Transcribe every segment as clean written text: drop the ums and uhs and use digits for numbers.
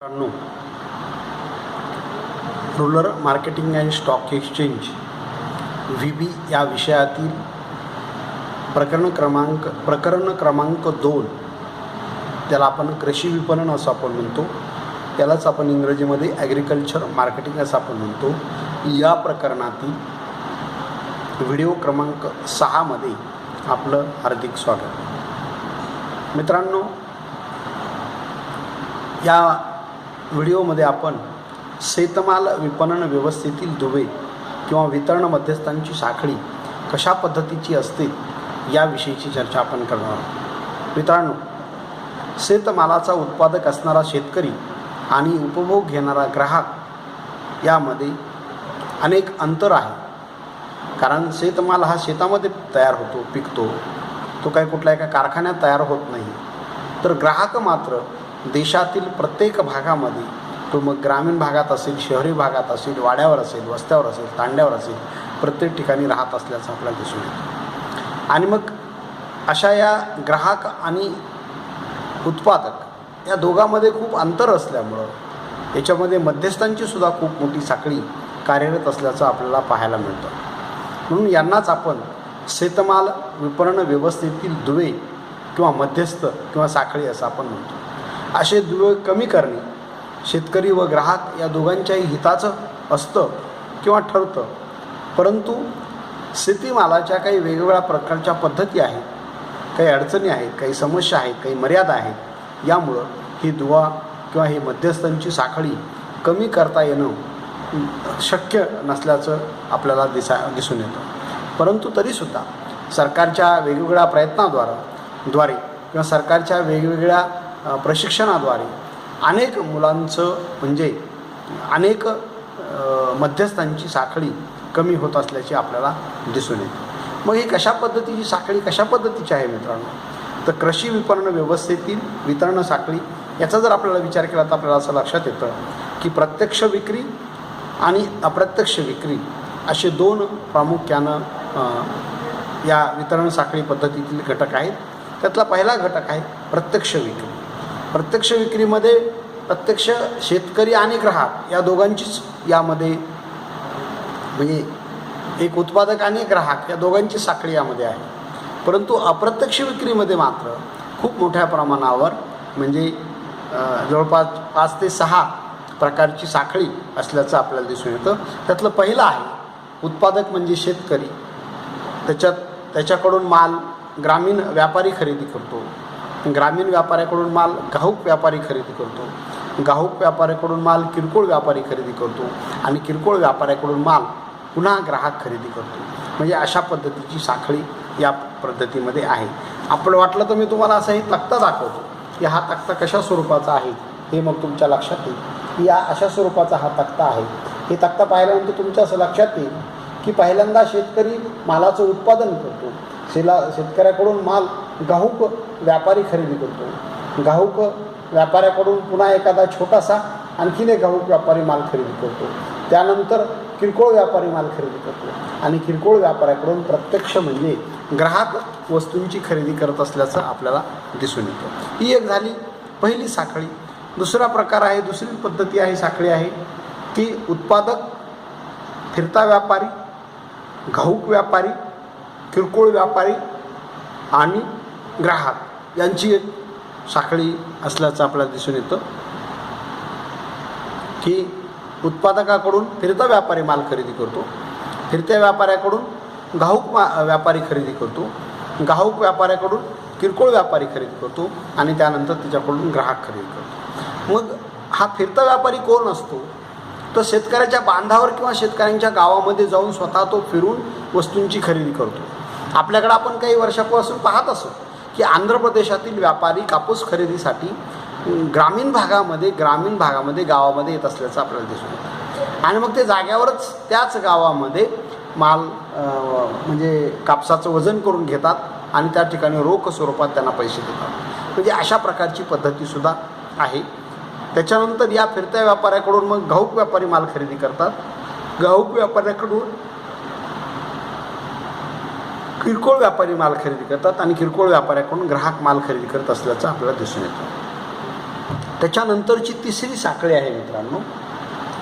मित्रांनो, rural marketing and stock exchange V या विषयातील प्रकरण क्रमांक 2, त्याला आपण कृषी विपणन असं आपण म्हणतो, त्यालाच आपण इंग्रजीमध्ये ॲग्रिकल्चर मार्केटिंग असं आपण म्हणतो. या प्रकरणातील व्हिडिओ क्रमांक 6 मध्ये आपलं हार्दिक स्वागत. मित्रांनो, या व्हिडिओमध्ये आपण शेतमाल विपणन व्यवस्थेतील दुवे किंवा वितरण मध्यस्थांची साखळी कशा पद्धतीची असते याविषयीची चर्चा आपण करणार आहोत. मित्रांनो, शेतमालाचा उत्पादक असणारा शेतकरी आणि उपभोग घेणारा ग्राहक यामध्ये अनेक अंतर आहे. कारण शेतमाल हा शेतामध्ये तयार होतो, पिकतो, तो काही कुठल्या एका कारखान्यात तयार होत नाही. तर ग्राहक मात्र देशातील प्रत्येक भागामध्ये, तो मग ग्रामीण भागात असेल, शहरी भागात असेल, वाड्यावर असेल, वस्त्यावर असेल, तांड्यावर असेल, प्रत्येक ठिकाणी राहत असल्याचं आपल्याला दिसून येतं. आणि मग अशा या ग्राहक आणि उत्पादक या दोघांमध्ये खूप अंतर असल्यामुळं याच्यामध्ये मध्यस्थांची सुद्धा खूप मोठी साखळी कार्यरत असल्याचं आपल्याला पाहायला मिळतं. म्हणून यांनाच आपण शेतमाल विपणन व्यवस्थेतील दुवे किंवा मध्यस्थ किंवा साखळी असं आपण म्हणतो. असे दुवे कमी करणे शेतकरी व ग्राहक या दोघांच्याही हिताचं असतं किंवा ठरतं. परंतु शेतीमालाच्या काही वेगवेगळ्या प्रकारच्या पद्धती आहेत, काही अडचणी आहेत, काही समस्या आहेत, काही मर्यादा आहेत. यामुळं ही दुवा किंवा ही मध्यस्थांची साखळी कमी करता येणं शक्य नसल्याचं आपल्याला दिसून येतं. परंतु तरीसुद्धा सरकारच्या वेगवेगळ्या प्रयत्नाद्वारे किंवा सरकारच्या वेगवेगळ्या प्रशिक्षणाद्वारे अनेक मुलांचं म्हणजे अनेक मध्यस्थांची साखळी कमी होत असल्याचे आपल्याला दिसून येते. मग ही कशा पद्धतीची साखळी कशा पद्धतीची आहे मित्रांनो? तर कृषी विपणन व्यवस्थेतील वितरण साखळी याचा जर आपल्याला विचार केला तर आपल्याला असं लक्षात येतं की प्रत्यक्ष विक्री आणि अप्रत्यक्ष विक्री असे दोन प्रामुख्यानं या वितरण साखळी पद्धतीतील घटक आहेत. त्यातला पहिला घटक आहे प्रत्यक्ष विक्री. प्रत्यक्ष विक्रीमध्ये प्रत्यक्ष शेतकरी आणि ग्राहक या दोघांचीच यामध्ये म्हणजे एक उत्पादक आणि ग्राहक या दोघांची साखळी यामध्ये आहे. परंतु अप्रत्यक्ष विक्रीमध्ये मात्र खूप मोठ्या प्रमाणावर म्हणजे जवळपास 5 ते 6 प्रकारची साखळी असल्याचं आपल्याला दिसून येतं. त्यातलं पहिलं आहे उत्पादक म्हणजे शेतकरी. त्याच्याकडून माल ग्रामीण व्यापारी खरेदी करतो, ग्रामीण व्यापाऱ्याकडून माल घाऊक व्यापारी खरेदी करतो, घाऊक व्यापाऱ्याकडून माल किरकोळ व्यापारी खरेदी करतो आणि किरकोळ व्यापाऱ्याकडून माल पुन्हा ग्राहक खरेदी करतो. म्हणजे अशा पद्धतीची साखळी या पद्धतीमध्ये आहे. आपलं वाटलं तर मी तुम्हाला असा ही तक्ता दाखवतो की हा तक्ता कशा स्वरूपाचा आहे हे मग तुमच्या लक्षात येईल की या अशा स्वरूपाचा हा तक्ता आहे. हे तक्ता पाहिल्यानंतर तुमच्या असं लक्षात येईल की पहिल्यांदा शेतकरी मालाचं उत्पादन करतो, शेतकऱ्याकडून माल घाऊक व्यापारी खरेदी करतो, घाऊक व्यापाऱ्याकडून पुन्हा एखादा छोटासा आणखीन एक घाऊक व्यापारी माल खरेदी करतो, त्यानंतर किरकोळ व्यापारी माल खरेदी करतो आणि किरकोळ व्यापाऱ्याकडून प्रत्यक्ष म्हणजे ग्राहक वस्तूंची खरेदी करत असल्याचं आपल्याला दिसून येतं. ही एक झाली पहिली साखळी. दुसरा प्रकार आहे, दुसरी पद्धती आहे, साखळी आहे की उत्पादक, फिरता व्यापारी, घाऊक व्यापारी, किरकोळ व्यापारी आणि ग्राहक यांची एक साखळी असल्याचं आपल्याला दिसून येतं की उत्पादकाकडून फिरता व्यापारी माल खरेदी करतो, फिरत्या व्यापाऱ्याकडून घाऊक व्यापारी खरेदी करतो, घाऊक व्यापाऱ्याकडून किरकोळ व्यापारी खरेदी करतो आणि त्यानंतर त्याच्याकडून ग्राहक खरेदी करतो. मग हा फिरता व्यापारी कोण असतो? तर शेतकऱ्याच्या बांधावर किंवा शेतकऱ्यांच्या गावामध्ये जाऊन स्वतः तो फिरून वस्तूंची खरेदी करतो. आपल्याकडे आपण काही वर्षापासून पाहत असतो की आंध्र प्रदेशातील व्यापारी कापूस खरेदीसाठी ग्रामीण भागामध्ये गावामध्ये येत असल्याचं आपल्याला दिसून येतं. आणि मग ते जाग्यावरच त्याच गावामध्ये माल म्हणजे कापसाचं वजन करून घेतात आणि त्या ठिकाणी रोख स्वरूपात त्यांना पैसे देतात. म्हणजे अशा प्रकारची पद्धतीसुद्धा आहे. त्याच्यानंतर या फिरत्या व्यापाऱ्याकडून मग घाऊक व्यापारी माल खरेदी करतात, घाऊक व्यापाऱ्याकडून किरकोळ व्यापारी माल खरेदी करतात आणि किरकोळ व्यापाऱ्याकडून ग्राहक माल खरेदी करत असल्याचं आपल्याला दिसून येतं. त्याच्यानंतरची तिसरी साखळी आहे मित्रांनो,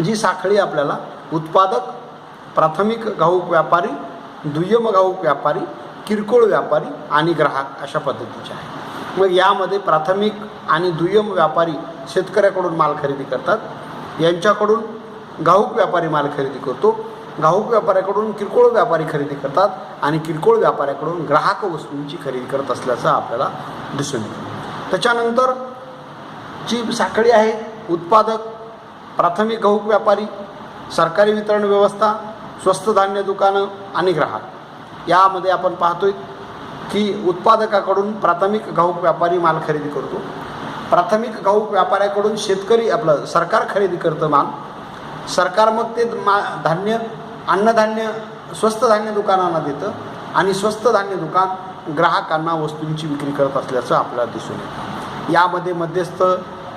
जी साखळी आपल्याला उत्पादक, प्राथमिक घाऊक व्यापारी, दुय्यम घाऊक व्यापारी, किरकोळ व्यापारी आणि ग्राहक अशा पद्धतीचे आहे. मग यामध्ये प्राथमिक आणि दुय्यम व्यापारी शेतकऱ्याकडून माल खरेदी करतात, यांच्याकडून घाऊक व्यापारी माल खरेदी करतो, घाऊक व्यापाऱ्याकडून किरकोळ व्यापारी खरेदी करतात आणि किरकोळ व्यापाऱ्याकडून ग्राहक वस्तूंची खरेदी करत असल्याचं आपल्याला दिसून येतं. त्याच्यानंतर जी साखळी आहे उत्पादक, प्राथमिक घाऊक व्यापारी, सरकारी वितरण व्यवस्था, स्वस्त धान्य दुकानं आणि ग्राहक. यामध्ये आपण पाहतोय की उत्पादकाकडून प्राथमिक घाऊक व्यापारी माल खरेदी करतो, प्राथमिक घाऊक व्यापाऱ्याकडून शेतकरी आपलं सरकार खरेदी करतं माल, सरकार मग ते धान्य, अन्नधान्य स्वस्त धान्य दुकानांना देतं आणि स्वस्त धान्य दुकान ग्राहकांना वस्तूंची विक्री करत असल्याचं आपल्याला दिसून येतं. यामध्ये मध्यस्थ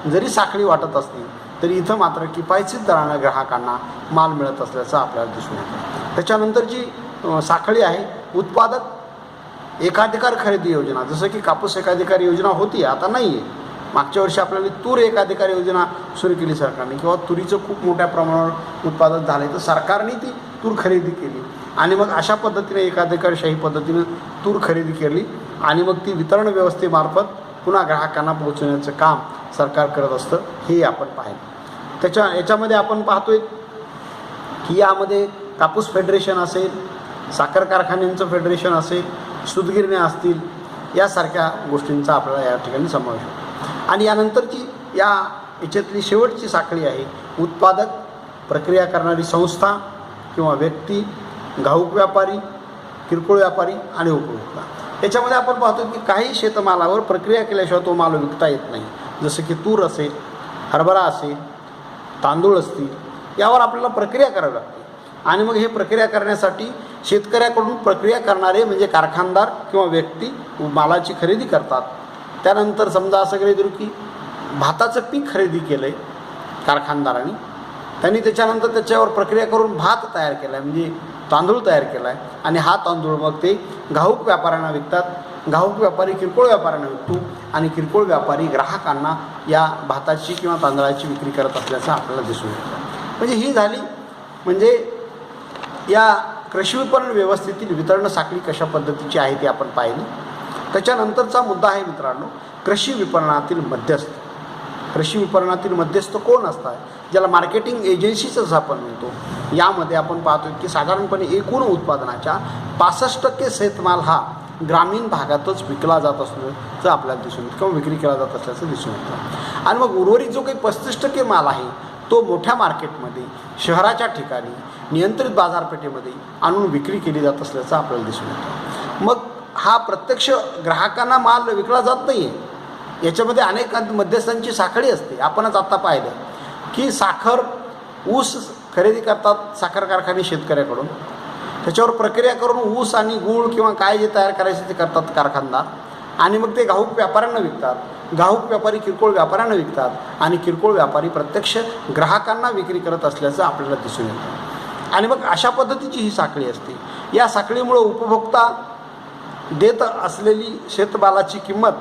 जरी साखळी वाटत असली तरी इथं मात्र किफायतशीर दरानं ग्राहकांना माल मिळत असल्याचं आपल्याला दिसून येतं. त्याच्यानंतरची साखळी आहे उत्पादक एकाधिकार खरेदी योजना. जसं की कापूस एकाधिकार योजना होती, आता नाही आहे. मागच्या वर्षी आपल्याला तूर एकाधिकार योजना सुरू केली सरकारने, किंवा तुरीचं खूप मोठ्या प्रमाणावर उत्पादन झालं तर सरकारने ती तूर खरेदी केली आणि मग अशा पद्धतीने एकाधिकारशाही पद्धतीनं तूर खरेदी केली आणि मग ती वितरण व्यवस्थेमार्फत पुन्हा ग्राहकांना पोहोचवण्याचं काम सरकार करत असतं, हे आपण पाहिलं. याच्यामध्ये आपण पाहतोय की यामध्ये कापूस फेडरेशन असेल, साखर कारखान्यांचं फेडरेशन असेल, सूतगिरण्या असतील, यासारख्या गोष्टींचा आपल्याला या ठिकाणी समावेश होतो. आणि यानंतरची याच्यातली शेवटची साखळी आहे उत्पादक, प्रक्रिया करणारी संस्था किंवा व्यक्ती, घाऊक व्यापारी, किरकोळ व्यापारी आणि उपभोक्ता. याच्यामध्ये आपण पाहतो की काही शेतमालावर प्रक्रिया केल्याशिवाय तो माल विकता येत नाही. जसं की तूर असेल, हरभरा असेल, तांदूळ असतील, यावर आपल्याला प्रक्रिया करावी लागते आणि मग हे प्रक्रिया करण्यासाठी शेतकऱ्याकडून प्रक्रिया करणारे म्हणजे कारखानदार किंवा व्यक्ती मालाची खरेदी करतात. त्यानंतर समजा असं करू की भाताचं पीक खरेदी केलं आहे कारखानदारांनी, त्यांनी त्याच्यानंतर त्याच्यावर प्रक्रिया करून भात तयार केला आहे, म्हणजे तांदूळ तयार केला आहे आणि हा तांदूळ मग ते घाऊक व्यापाऱ्यांना विकतात. घाऊक व्यापारी किरकोळ व्यापाऱ्यांना विकतो आणि किरकोळ व्यापारी ग्राहकांना या भाताची किंवा तांदळाची विक्री करत असल्याचं आपल्याला दिसून येतं. म्हणजे ही झाली म्हणजे या कृषी विपणन व्यवस्थेतील वितरण साखळी कशा पद्धतीची आहे ती आपण पाहिली. त्याच्यानंतरचा मुद्दा आहे मित्रांनो कृषी विपणनातील मध्यस्थ. कृषी विपणनातील मध्यस्थ कोण असतात, ज्याला मार्केटिंग एजन्सीच आपण म्हणतो. यामध्ये आपण पाहतो की साधारणपणे एकूण उत्पादनाच्या 65% शेतमाल हा ग्रामीण भागातच विकला जात असल्याचं आपल्याला दिसून येतं किंवा विक्री केला जात असल्याचं दिसून येतं. आणि मग उर्वरित जो काही 35% माल आहे तो मोठ्या मार्केटमध्ये, शहराच्या ठिकाणी, नियंत्रित बाजारपेठेमध्ये आणून विक्री केली जात असल्याचं आपल्याला दिसून येतं. मग हा प्रत्यक्ष ग्राहकांना माल विकला जात नाही आहे. याच्यामध्ये अनेक मध्यस्थांची साखळी असते. आपणच आत्ता पाहिलं की साखर, ऊस खरेदी करतात साखर कारखाने शेतकऱ्याकडून, त्याच्यावर प्रक्रिया करून ऊस आणि गूळ किंवा काय जे तयार करायचे ते करतात कारखानदार आणि मग ते घाऊक व्यापाऱ्यांना विकतात. घाऊक व्यापारी किरकोळ व्यापाऱ्यांना विकतात आणि किरकोळ व्यापारी प्रत्यक्ष ग्राहकांना विक्री करत असल्याचं आपल्याला दिसून येतं. आणि मग अशा पद्धतीची ही साखळी असते. या साखळीमुळं उपभोक्ता देत असलेली शेतमालाची किंमत,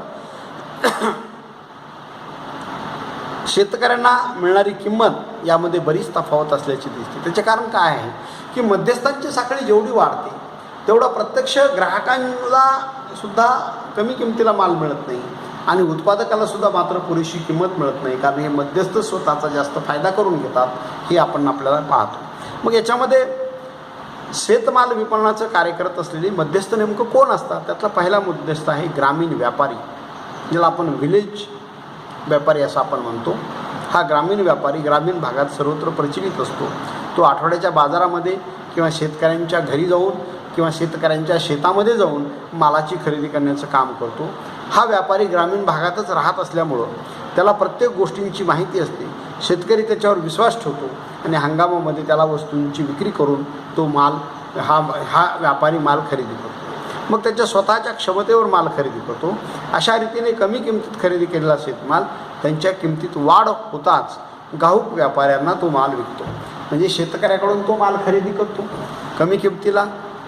शेतकऱ्यांना मिळणारी किंमत यामध्ये बरीच तफावत असल्याची दिसते. त्याचे कारण काय आहे की मध्यस्थांची साखळी जेवढी वाढते तेवढा प्रत्यक्ष ग्राहकांना सुद्धा कमी किमतीला माल मिळत नाही आणि उत्पादकाला सुद्धा मात्र पुरेशी किंमत मिळत नाही, कारण हे मध्यस्थ स्वतःचा जास्त फायदा करून घेतात, हे आपण आपल्याला पाहतो. मग याच्यामध्ये शेतमाल विपणनाचं कार्य करत असलेले मध्यस्थ नेमकं कोण असतात, त्यातला पहिला मध्यस्थ आहे ग्रामीण व्यापारी, ज्याला आपण व्हिलेज व्यापारी असं आपण म्हणतो. हा ग्रामीण व्यापारी ग्रामीण भागात सर्वत्र प्रचलित असतो. तो आठवड्याच्या बाजारामध्ये किंवा शेतकऱ्यांच्या घरी जाऊन किंवा शेतकऱ्यांच्या शेतामध्ये जाऊन मालाची खरेदी करण्याचं काम करतो. हा व्यापारी ग्रामीण भागातच राहत असल्यामुळं त्याला प्रत्येक गोष्टींची माहिती असते. शेतकरी त्याच्यावर विश्वास ठेवतो आणि हंगामामध्ये त्याला वस्तूंची विक्री करून तो माल हा व्यापारी माल खरेदी करतो. मग त्याच्या स्वतःच्या क्षमतेवर माल खरेदी करतो. अशा रीतीने कमी किमतीत खरेदी केलेला शेतमाल त्यांच्या किमतीत वाढ होताच घाऊक व्यापाऱ्यांना तो माल विकतो. म्हणजे शेतकऱ्याकडून तो माल खरेदी करतो कमी किमतीला,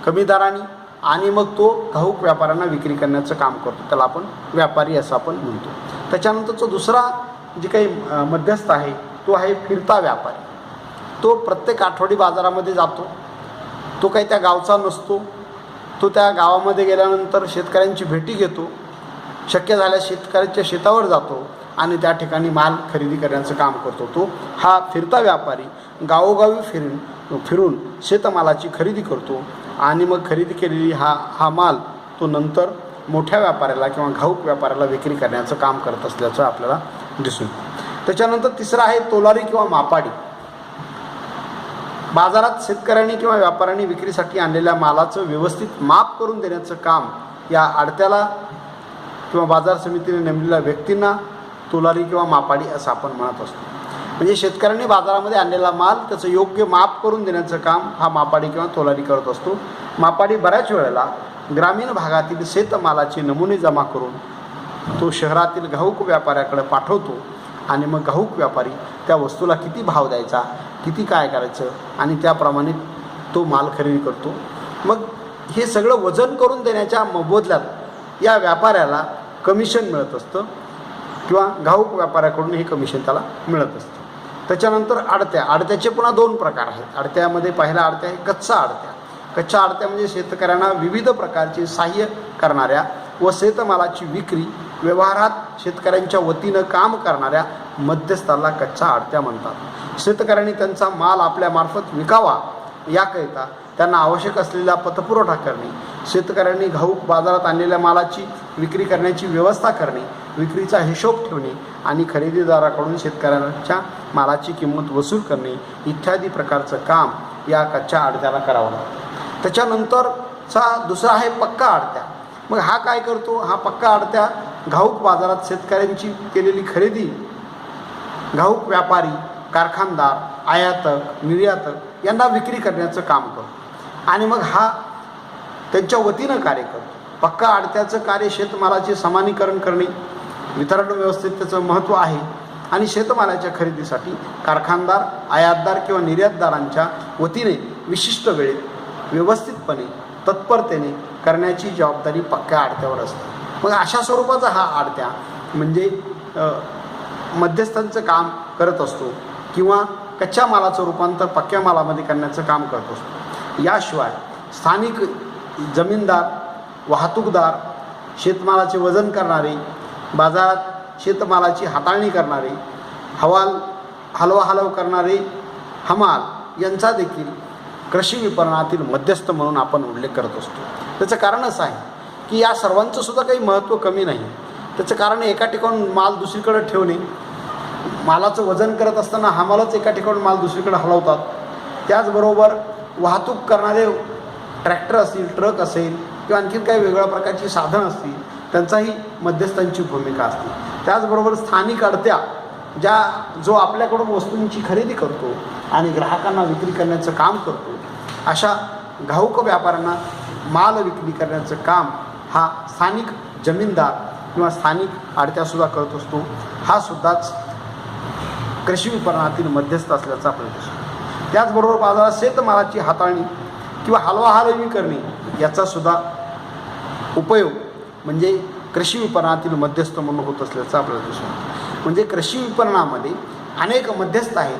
कमी दराने आणि मग तो घाऊक व्यापाऱ्यांना विक्री करण्याचं काम करतो. त्याला आपण व्यापारी असं आपण म्हणतो. त्याच्यानंतरचा दुसरा जे काही मध्यस्थ आहे तो आहे फिरता व्यापारी. तो प्रत्येक आठवडी बाजारामध्ये जातो. तो काही त्या गावचा नसतो. तो त्या गावामध्ये गेल्यानंतर शेतकऱ्यांची भेटी घेतो. शक्य झाल्यास शेतकऱ्यांच्या शेतावर जातो आणि त्या ठिकाणी माल खरेदी करण्याचं काम करतो. तो हा फिरता व्यापारी गावोगावी फिरून शेतमालाची खरेदी करतो आणि मग खरेदी केलेली हा माल तो नंतर मोठ्या व्यापाऱ्याला किंवा घाऊक व्यापाऱ्याला विक्री करण्याचं काम करत असल्याचं आपल्याला दिसून येतं. त्याच्यानंतर तिसरं आहे तोलारी किंवा मापाडी. बाजारात शेतकऱ्यांनी किंवा व्यापाऱ्यांनी विक्रीसाठी आणलेल्या मालाचं व्यवस्थित माप करून देण्याचं काम या आडत्याला किंवा बाजार समितीने नेमलेल्या व्यक्तींना तोलारी किंवा मापाडी असं आपण म्हणत असतो. म्हणजे शेतकऱ्यांनी बाजारामध्ये आणलेला माल त्याचं योग्य माप करून देण्याचं काम हा मापाडी किंवा तोलारी करत असतो. मापाडी बऱ्याच वेळेला ग्रामीण भागातील शेतमालाचे नमुने जमा करून तो शहरातील घाऊक व्यापाऱ्याकडे पाठवतो आणि मग घाऊक व्यापारी त्या वस्तूला किती भाव द्यायचा, किती काय करायचं आणि त्याप्रमाणे तो माल खरेदी करतो. मग हे सगळं वजन करून देण्याच्या मोबदल्यात या व्यापाऱ्याला कमिशन मिळत असतं किंवा घाऊक व्यापाऱ्याकडून हे कमिशन त्याला मिळत असतं. त्याच्यानंतर आडत्याचे पुन्हा 2 प्रकार आहेत. आडत्यामध्ये पहिला आडत्या आहे कच्चा आडत्या. कच्च्या आडत्या म्हणजे शेतकऱ्यांना विविध प्रकारचे सहाय्य करणाऱ्या व शेतमालाची विक्री व्यवहारात शेतकऱ्यांच्या वतीनं काम करणाऱ्या मध्यस्थाला कच्चा आडत्या म्हणतात. शेतकऱ्यांनी त्यांचा माल आपल्यामार्फत विकावा याकरिता त्यांना आवश्यक असलेला पतपुरवठा करणे, शेतकऱ्यांनी घाऊक बाजारात आणलेल्या मालाची विक्री करण्याची व्यवस्था करणे, विक्रीचा हिशोब ठेवणे आणि खरेदीदाराकडून शेतकऱ्यांच्या मालाची किंमत वसूल करणे इत्यादी प्रकारचं काम या कच्च्या आडत्याला करावं लागतं. त्याच्यानंतरचा दुसरा आहे पक्का आडत्या. मग हा काय करतो? हा पक्का आडत्या घाऊक बाजारात शेतकऱ्यांची केलेली खरेदी घाऊक व्यापारी, कारखानदार, आयातक, निर्यातक यांना विक्री करण्याचं काम करतो आणि मग हा त्यांच्या वतीनं कार्य करतो. पक्का आडत्याचं कार्य शेतमालाचे समानीकरण करणे, वितरण व्यवस्थेत त्याचं महत्त्व आहे आणि शेतमालाच्या खरेदीसाठी कारखानदार, आयातदार किंवा निर्यातदारांच्या वतीने विशिष्ट वेळेत व्यवस्थितपणे तत्परतेने करण्याची जबाबदारी पक्क्या आडत्यावर असते. मग अशा स्वरूपाचा हा आडत्या म्हणजे मध्यस्थांचं काम करत असतो किंवा कच्च्या मालाचं रूपांतर पक्क्या मालामध्ये करण्याचं काम करत असतो. याशिवाय स्थानिक जमीनदार, वाहतूकदार, शेतमालाचे वजन करणारे, बाजारात शेतमालाची हाताळणी करणारे, हलवाहलव करणारे हमाल यांचा देखील कृषी विपणनातील मध्यस्थ म्हणून आपण उल्लेख करत असतो. त्याचं कारण असं आहे की या सर्वांचं सुद्धा काही महत्त्व कमी नाही. त्याचं कारण एका ठिकाणून माल दुसरीकडे ठेवणे, मालाचं वजन करत असताना हमालच एका ठिकाणून माल दुसरीकडे हलवतात. त्याचबरोबर वाहतूक करणारे ट्रॅक्टर असतील, ट्रक असेल किंवा आणखीन काही वेगळ्या प्रकारची साधनं असतील त्यांचाही मध्यस्थांची भूमिका असते. त्याचबरोबर स्थानिक आडत्या जो आपल्याकडून वस्तूंची खरेदी करतो आणि ग्राहकांना विक्री करण्याचं काम करतो, अशा घाऊक व्यापाऱ्यांना माल विक्री करण्याचं काम हा स्थानिक जमीनदार किंवा स्थानिक आडत्यासुद्धा करत असतो. हा सुद्धाच कृषी विपणनातील मध्यस्थ असल्याचा आपल्याला दिसतो. त्याचबरोबर बाजारात शेतमालाची हाताळणी किंवा हलवाहलवी करणे याचासुद्धा उपयोग म्हणजे कृषी विपणनातील मध्यस्थ म्हणून होत असल्याचं आपल्याला दिसतो. म्हणजे कृषी विपणनामध्ये अनेक मध्यस्थ आहेत.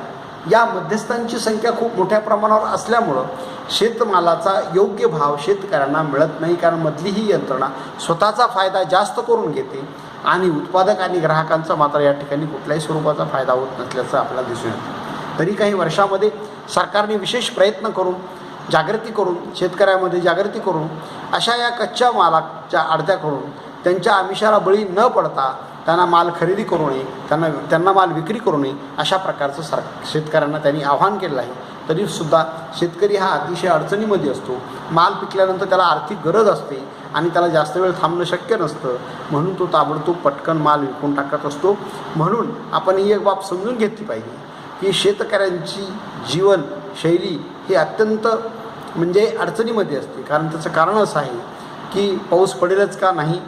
या मध्यस्थांची संख्या खूप मोठ्या प्रमाणावर असल्यामुळं शेतमालाचा योग्य भाव शेतकऱ्यांना मिळत नाही, कारण मधली ही यंत्रणा स्वतःचा फायदा जास्त करून घेते आणि उत्पादक आणि ग्राहकांचा मात्र या ठिकाणी कुठल्याही स्वरूपाचा फायदा होत नसल्याचं आपल्याला दिसून येतं. तरी काही वर्षामध्ये सरकारने विशेष प्रयत्न करून जागृती करून शेतकऱ्यामध्ये जागृती करून अशा या कच्च्या मालाच्या आडत्या करून त्यांच्या आमिषाला बळी न पडता त्यांना माल खरेदी करू नये, त्यांना माल विक्री करू नये अशा प्रकारचं शेतकऱ्यांना त्यांनी आव्हान केलं आहे. तरीसुद्धा शेतकरी हा अतिशय अडचणीमध्ये असतो. माल पिकल्यानंतर त्याला आर्थिक गरज असते आणि त्याला जास्त वेळ थांबणं शक्य नसतं, म्हणून तो ताबडतोब पटकन माल विकून टाकत असतो. म्हणून आपण ही एक बाब समजून घेतली पाहिजे की शेतकऱ्यांची जीवनशैली ही अत्यंत म्हणजे अडचणीमध्ये असते. कारण त्याचं कारण असं आहे की पाऊस पडेलच का नाही,